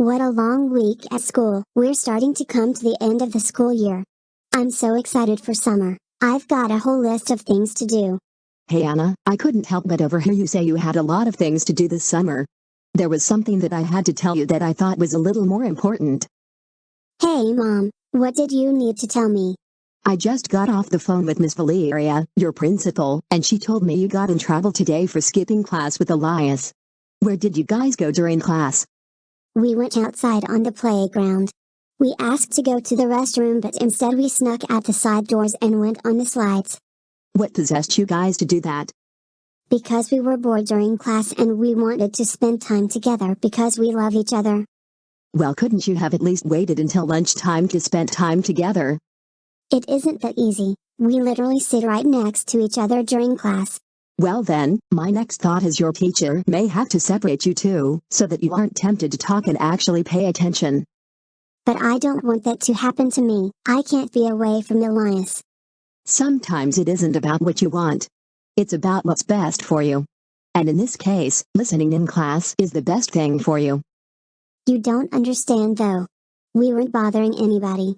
What a long week at school. We're starting to come to the end of the school year. I'm so excited for summer. I've got a whole list of things to do. Hey Anna, I couldn't help but overhear you say you had a lot of things to do this summer. There was something that I had to tell you that I thought was a little more important. Hey Mom, what did you need to tell me? I just got off the phone with Miss Valeria, your principal, and she told me you got in trouble today for skipping class with Elias. Where did you guys go during class? We went outside on the playground. We asked to go to the restroom, but instead we snuck out the side doors and went on the slides. What possessed you guys to do that? Because we were bored during class and we wanted to spend time together because we love each other. Well, couldn't you have at least waited until lunchtime to spend time together? It isn't that easy. We literally sit right next to each other during class. Well then, my next thought is your teacher may have to separate you two, so that you aren't tempted to talk and actually pay attention. But I don't want that to happen to me. I can't be away from Elias. Sometimes it isn't about what you want. It's about what's best for you. And in this case, listening in class is the best thing for you. You don't understand though. We weren't bothering anybody.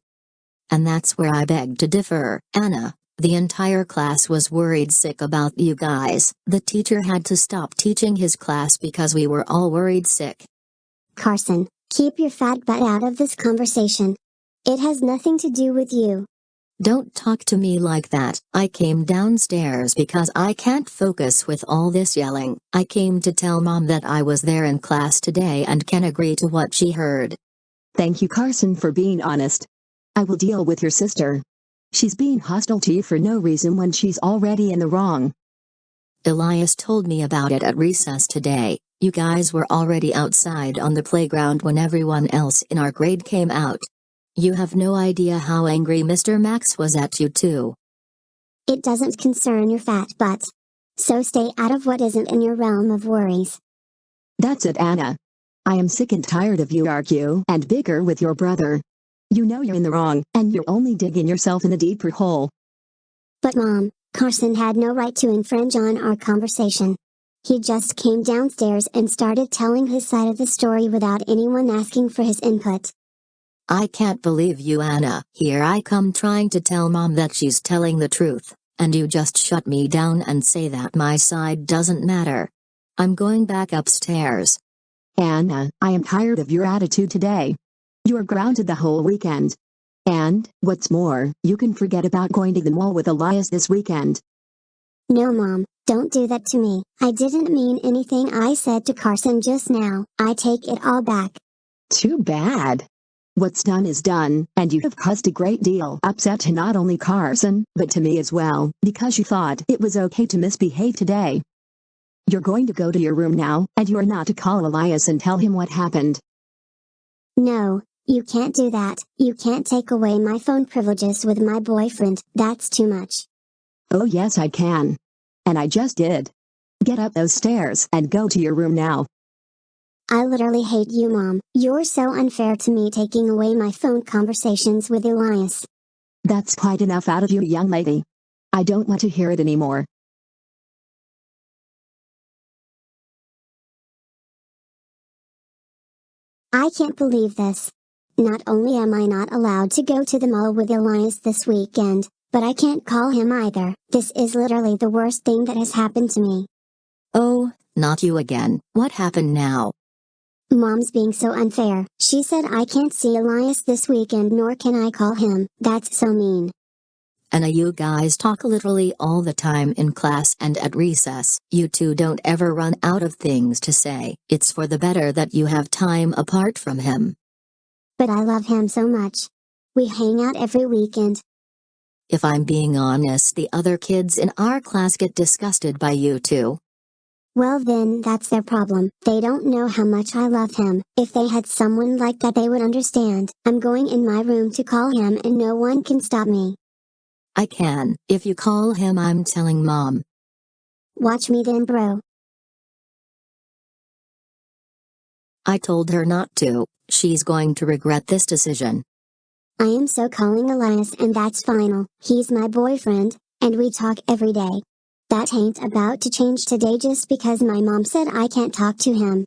And that's where I beg to differ, Anna. The entire class was worried sick about you guys. The teacher had to stop teaching his class because we were all worried sick. Carson, keep your fat butt out of this conversation. It has nothing to do with you. Don't talk to me like that. I came downstairs because I can't focus with all this yelling. I came to tell Mom that I was there in class today and can agree to what she heard. Thank you, Carson, for being honest. I will deal with your sister. She's being hostile to you for no reason when she's already in the wrong. Elias told me about it at recess today. You guys were already outside on the playground when everyone else in our grade came out. You have no idea how angry Mr. Max was at you too. It doesn't concern your fat butt. So stay out of what isn't in your realm of worries. That's it, Anna. I am sick and tired of you argue and bicker with your brother. You know you're in the wrong, and you're only digging yourself in a deeper hole. But Mom, Carson had no right to infringe on our conversation. He just came downstairs and started telling his side of the story without anyone asking for his input. I can't believe you, Anna. Here I come trying to tell Mom that she's telling the truth, and you just shut me down and say that my side doesn't matter. I'm going back upstairs. Anna, I am tired of your attitude today. You are grounded the whole weekend. And, what's more, you can forget about going to the mall with Elias this weekend. No Mom, don't do that to me. I didn't mean anything I said to Carson just now. I take it all back. Too bad. What's done is done, and you have caused a great deal upset to not only Carson, but to me as well, because you thought it was okay to misbehave today. You're going to go to your room now, and you are not to call Elias and tell him what happened. No, you can't do that. You can't take away my phone privileges with my boyfriend. That's too much. Oh yes I can. And I just did. Get up those stairs and go to your room now. I literally hate you, Mom. You're so unfair to me taking away my phone conversations with Elias. That's quite enough out of you, young lady. I don't want to hear it anymore. I can't believe this. Not only am I not allowed to go to the mall with Elias this weekend, but I can't call him either. This is literally the worst thing that has happened to me. Oh, not you again. What happened now? Mom's being so unfair. She said I can't see Elias this weekend nor can I call him. That's so mean. Anna, you guys talk literally all the time in class and at recess. You two don't ever run out of things to say. It's for the better that you have time apart from him. But I love him so much. We hang out every weekend. If I'm being honest, the other kids in our class get disgusted by you two. Well then that's their problem. They don't know how much I love him. If they had someone like that they would understand. I'm going in my room to call him and no one can stop me. I can. If you call him, I'm telling Mom. Watch me then, bro. I told her not to. She's going to regret this decision. I am so calling Elias and that's final. He's my boyfriend, and we talk every day. That ain't about to change today just because my mom said I can't talk to him.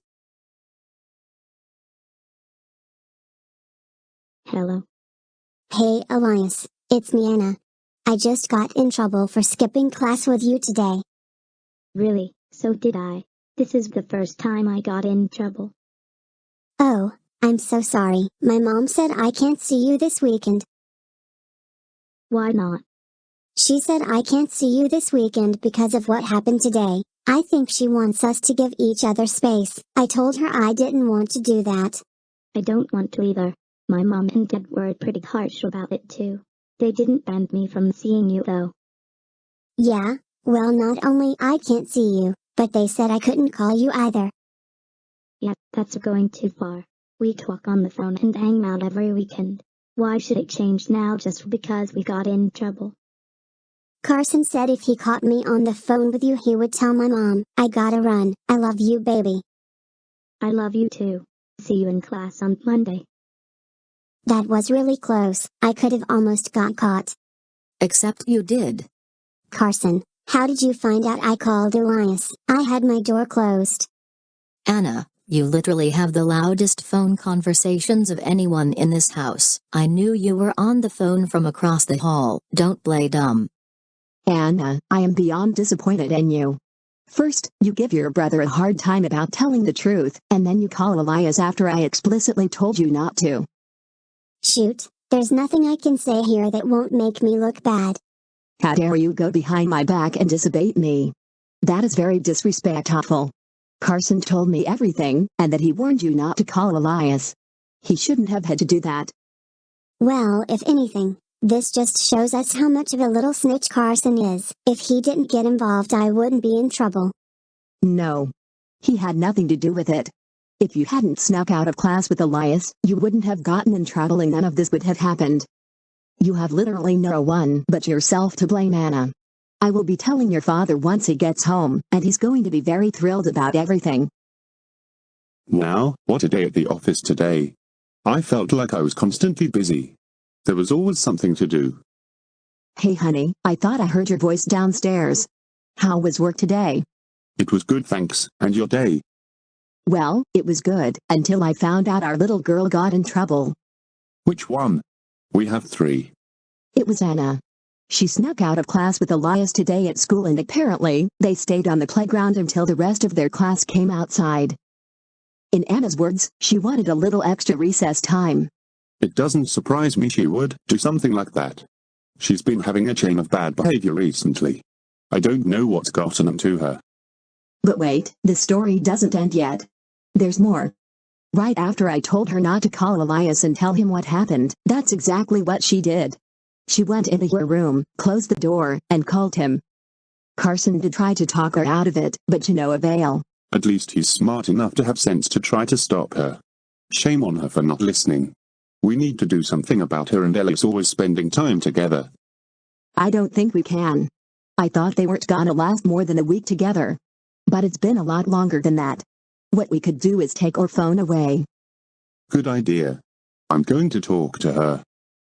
Hello. Hey Elias, it's me Anna. I just got in trouble for skipping class with you today. Really? So did I. This is the first time I got in trouble. Oh, I'm so sorry. My mom said I can't see you this weekend. Why not? She said I can't see you this weekend because of what happened today. I think she wants us to give each other space. I told her I didn't want to do that. I don't want to either. My mom and dad were pretty harsh about it too. They didn't ban me from seeing you though. Yeah, well not only I can't see you, but they said I couldn't call you either. Yeah, that's going too far. We talk on the phone and hang out every weekend. Why should it change now just because we got in trouble? Carson said if he caught me on the phone with you he would tell my mom. I gotta run. I love you baby. I love you too. See you in class on Monday. That was really close. I could have almost got caught. Except you did. Carson, how did you find out I called Elias? I had my door closed. Anna, you literally have the loudest phone conversations of anyone in this house. I knew you were on the phone from across the hall. Don't play dumb. Anna, I am beyond disappointed in you. First, you give your brother a hard time about telling the truth, and then you call Elias after I explicitly told you not to. Shoot, there's nothing I can say here that won't make me look bad. How dare you go behind my back and disobey me? That is very disrespectful. Carson told me everything, and that he warned you not to call Elias. He shouldn't have had to do that. Well, if anything, this just shows us how much of a little snitch Carson is. If he didn't get involved I wouldn't be in trouble. No. He had nothing to do with it. If you hadn't snuck out of class with Elias, you wouldn't have gotten in trouble and none of this would have happened. You have literally no one but yourself to blame, Anna. I will be telling your father once he gets home, and he's going to be very thrilled about everything. Wow, what a day at the office today. I felt like I was constantly busy. There was always something to do. Hey honey, I thought I heard your voice downstairs. How was work today? It was good, thanks, and your day? Well, it was good, until I found out our little girl got in trouble. Which one? We have 3. It was Anna. She snuck out of class with Elias today at school and apparently, they stayed on the playground until the rest of their class came outside. In Anna's words, she wanted a little extra recess time. It doesn't surprise me she would do something like that. She's been having a chain of bad behavior recently. I don't know what's gotten into her. But wait, the story doesn't end yet. There's more. Right after I told her not to call Elias and tell him what happened, that's exactly what she did. She went into your room, closed the door, and called him. Carson did try to talk her out of it, but to no avail. At least he's smart enough to have sense to try to stop her. Shame on her for not listening. We need to do something about her and Elias always spending time together. I don't think we can. I thought they weren't gonna last more than a week together. But it's been a lot longer than that. What we could do is take our phone away. Good idea. I'm going to talk to her.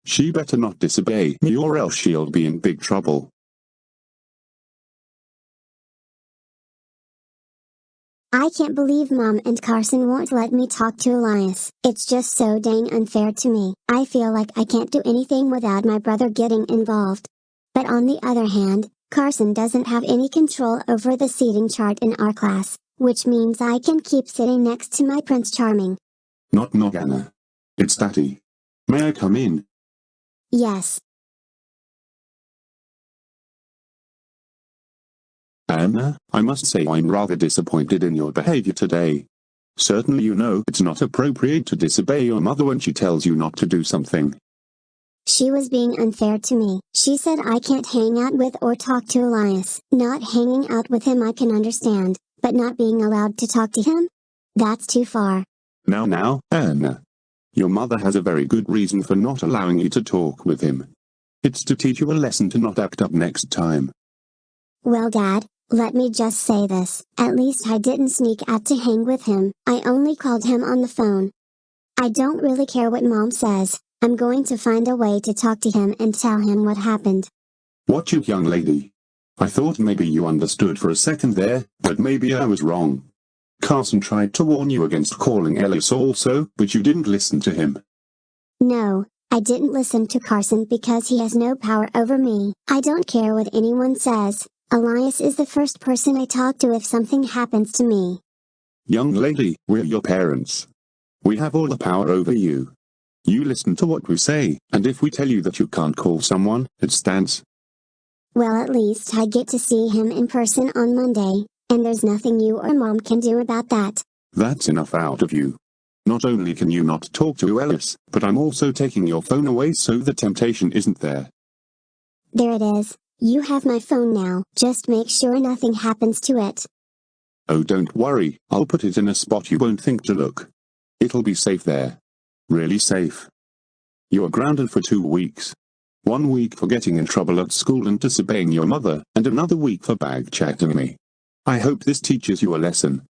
She better not disobey me or else she'll be in big trouble. I can't believe Mom and Carson won't let me talk to Elias. It's just so dang unfair to me. I feel like I can't do anything without my brother getting involved. But on the other hand, Carson doesn't have any control over the seating chart in our class, which means I can keep sitting next to my Prince Charming. Knock knock Anna. It's Daddy. May I come in? Yes. Anna, I must say I'm rather disappointed in your behavior today. Certainly you know it's not appropriate to disobey your mother when she tells you not to do something. She was being unfair to me. She said I can't hang out with or talk to Elias. Not hanging out with him I can understand, but not being allowed to talk to him? That's too far. Now, Anna. Your mother has a very good reason for not allowing you to talk with him. It's to teach you a lesson to not act up next time. Well, Dad, let me just say this. At least I didn't sneak out to hang with him. I only called him on the phone. I don't really care what Mom says. I'm going to find a way to talk to him and tell him what happened. What, you young lady? I thought maybe you understood for a second there, but maybe I was wrong. Carson tried to warn you against calling Elias also, but you didn't listen to him. No, I didn't listen to Carson because he has no power over me. I don't care what anyone says. Elias is the first person I talk to if something happens to me. Young lady, we're your parents. We have all the power over you. You listen to what we say, and if we tell you that you can't call someone, it stands. Well, at least I get to see him in person on Monday, and there's nothing you or Mom can do about that. That's enough out of you. Not only can you not talk to Elias, but I'm also taking your phone away so the temptation isn't there. There it is. You have my phone now. Just make sure nothing happens to it. Oh, don't worry, I'll put it in a spot you won't think to look. It'll be safe there. Really safe. You're grounded for 2 weeks. 1 week for getting in trouble at school and disobeying your mother, and another week for bag chatting me. I hope this teaches you a lesson.